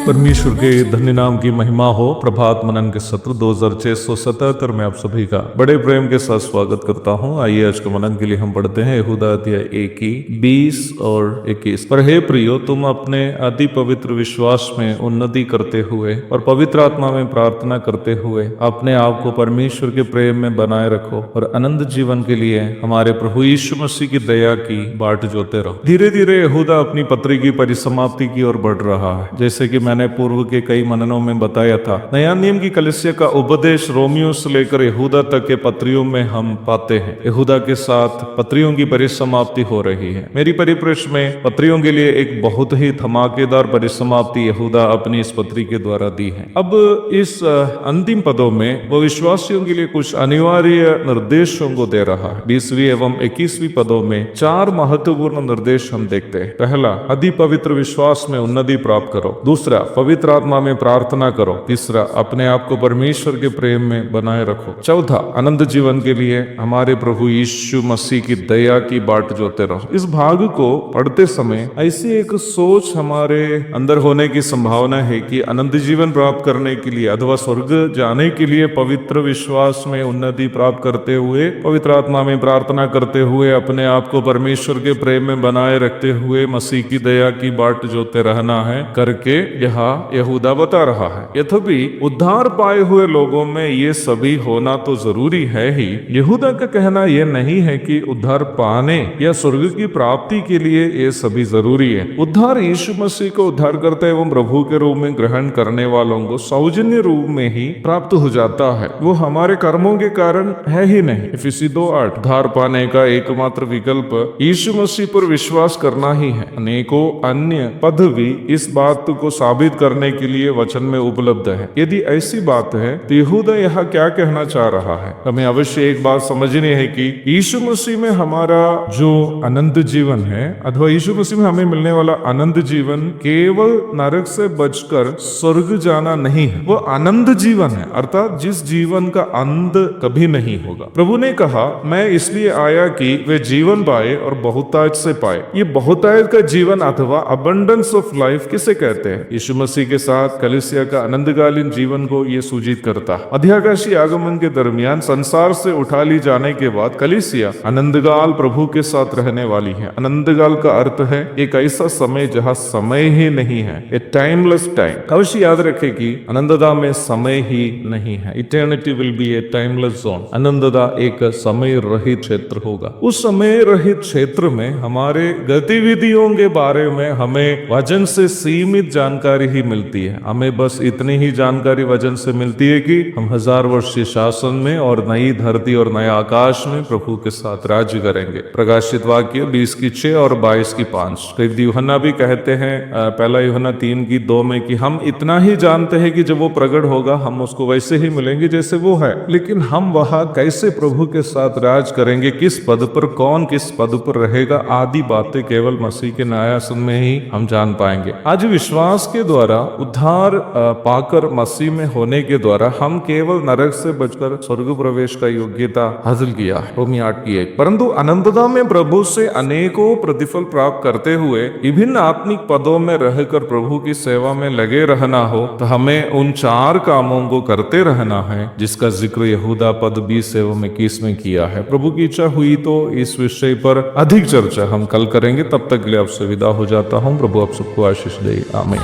परमेश्वर के धन्य नाम की महिमा हो। प्रभात मनन के सत्र 2677 में आप सभी का बड़े प्रेम के साथ स्वागत करता हूं। आइए आज के मनन के लिए हम पढ़ते हैं यहूदा अध्याय 1 की 20 और 21। पर हे प्रियो, तुम अपने अति पवित्र विश्वास में उन्नति करते हुए और पवित्र आत्मा में प्रार्थना करते हुए अपने आप को परमेश्वर के प्रेम में बनाए रखो और अनंत जीवन के लिए हमारे प्रभु यीशु मसीह की दया की बाट जोते रहो। धीरे धीरे यहूदा अपनी पत्री की परिसमाप्ति की ओर बढ़ रहा है। जैसे कि मैंने पूर्व के कई मननों में बताया था, नया नियम की कलीसिया का उपदेश रोमियो से लेकर यहूदा तक के पत्रियों में हम पाते हैं। यहूदा के साथ पत्रियों की परिसमाप्ति हो रही है। मेरी परिप्रेक्ष्य में पत्रियों के लिए एक बहुत ही धमाकेदार परिसमाप्ति यहूदा अपनी इस पत्री के द्वारा दी है। अब इस अंतिम पदों में वो विश्वासियों के लिए कुछ अनिवार्य निर्देशों को दे रहा है। 20वीं एवं 21वीं पदों में 4 महत्वपूर्ण निर्देश हम देखते हैं। पहला, अति पवित्र विश्वास में उन्नति प्राप्त करो। दूसरा, पवित्र आत्मा में प्रार्थना करो। तीसरा, अपने आप को परमेश्वर के प्रेम में बनाए रखो। चौथा, अनंत जीवन के लिए हमारे प्रभु यीशु मसीह की दया की बाट जोते रहो। इस भाग को पढ़ते समय ऐसी एक सोच हमारे अंदर होने की संभावना है कि अनंत जीवन प्राप्त करने के लिए अथवा स्वर्ग जाने के लिए पवित्र विश्वास में उन्नति प्राप्त करते हुए, पवित्र आत्मा में प्रार्थना करते हुए, अपने आप को परमेश्वर के प्रेम में बनाए रखते हुए मसीह की दया की बाट जोते रहना है करके यहाँ यहूदा बता रहा है। यद्यपि उद्धार पाए हुए लोगों में ये सभी होना तो जरूरी है ही। यहूदा का कहना यह नहीं है कि उद्धार पाने या स्वर्ग की प्राप्ति के लिए ये सभी जरूरी है। उद्धार यीशु मसीह को उद्धार करते एवं प्रभु के रूप में ग्रहण करने वालों को सौजन्य रूप में ही प्राप्त हो जाता है। वो हमारे कर्मों के कारण है ही नहीं। इफिसी 2:8, उद्धार पाने का एकमात्र विकल्प यीशु मसीह पर विश्वास करना ही है। अनेकों अन्य पद भी इस बात को साबित करने के लिए वचन में उपलब्ध है। यदि ऐसी बात है तो यहूदा यहाँ क्या कहना चाह रहा है? हमें अवश्य एक बात समझनी है कि यीशु मसीह में हमारा जो अनंत जीवन है अथवा यीशु मसीह में हमें मिलने वाला अनंत जीवन केवल नरक से बचकर स्वर्ग जाना नहीं है। वो अनंत जीवन है, अर्थात जिस जीवन का अंत कभी नहीं होगा। प्रभु ने कहा, मैं इसलिए आया कि वे जीवन पाए और बहुतायत से पाए। ये बहुतायत का जीवन अथवा अबंडेंस ऑफ लाइफ किसे कहते हैं? यीशु मसीह के साथ कलीसिया का अनंतकालीन जीवन को ये सूचित करता है। मध्याकाशी आगमन के दरमियान संसार से उठा ली जाने के बाद कलीसिया अनंतकाल प्रभु के साथ रहने वाली है। अनंतकाल का अर्थ है एक ऐसा समय जहाँ समय ही नहीं है, ए टाइमलेस टाइम। अवश्य याद रखें कि अनंतता में समय ही नहीं है। Eternity will be A timeless zone. अनंतता एक समय रहित क्षेत्र होगा। उस समय रहित क्षेत्र में हमारे गतिविधियों के बारे में हमें वचन से सीमित जानकारी ही मिलती है। हमें बस इतनी ही जानकारी वचन से मिलती है कि हम 1000 वर्षीय शासन में और नई धरती और नया आकाश में प्रभु के साथ राज्य करेंगे। प्रकाशित वाक्य 20:6 और 22:5। यूहन्ना भी कहते हैं, पहला यूहन्ना 3:2 में कि हम इतना ही जानते हैं कि जब वो प्रकट होगा हम उसको वैसे ही मिलेंगे जैसे वो है। लेकिन हम वहां कैसे प्रभु के साथ राज करेंगे, किस पद पर, कौन किस पद पर रहेगा, आदि बातें केवल मसीह के न्यायासन में ही हम जान पाएंगे। आज विश्वास के द्वारा उद्धार पाकर मसीह में होने के द्वारा हम केवल नरक से बचकर स्वर्ग प्रवेश का योग्यता हासिल किया है। रोमी 8:1। परंतु अनंतता में प्रभु से अनेकों प्रतिफल प्राप्त करते हुए विभिन्न आत्मिक पदों में रहकर प्रभु की सेवा में लगे रहना हो तो हमें उन 4 कामों को करते रहना है जिसका जिक्र यहूदा पद 20 एवं 21 में किया है। प्रभु की इच्छा हुई तो इस विषय पर अधिक चर्चा हम कल करेंगे। तब तक के लिए आपसे विदा हो जाता हूँ। प्रभु आप सबको आशीष दे। आमीन।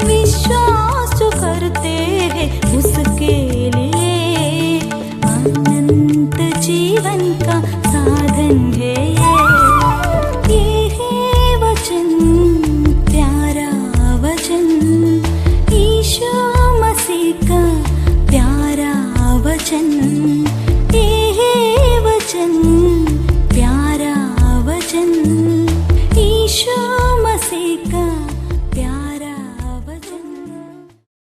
विश्वास जो करते हैं उसके है ये है वचन, प्यारा वचन, यीशु मसीह का प्यारा वचन।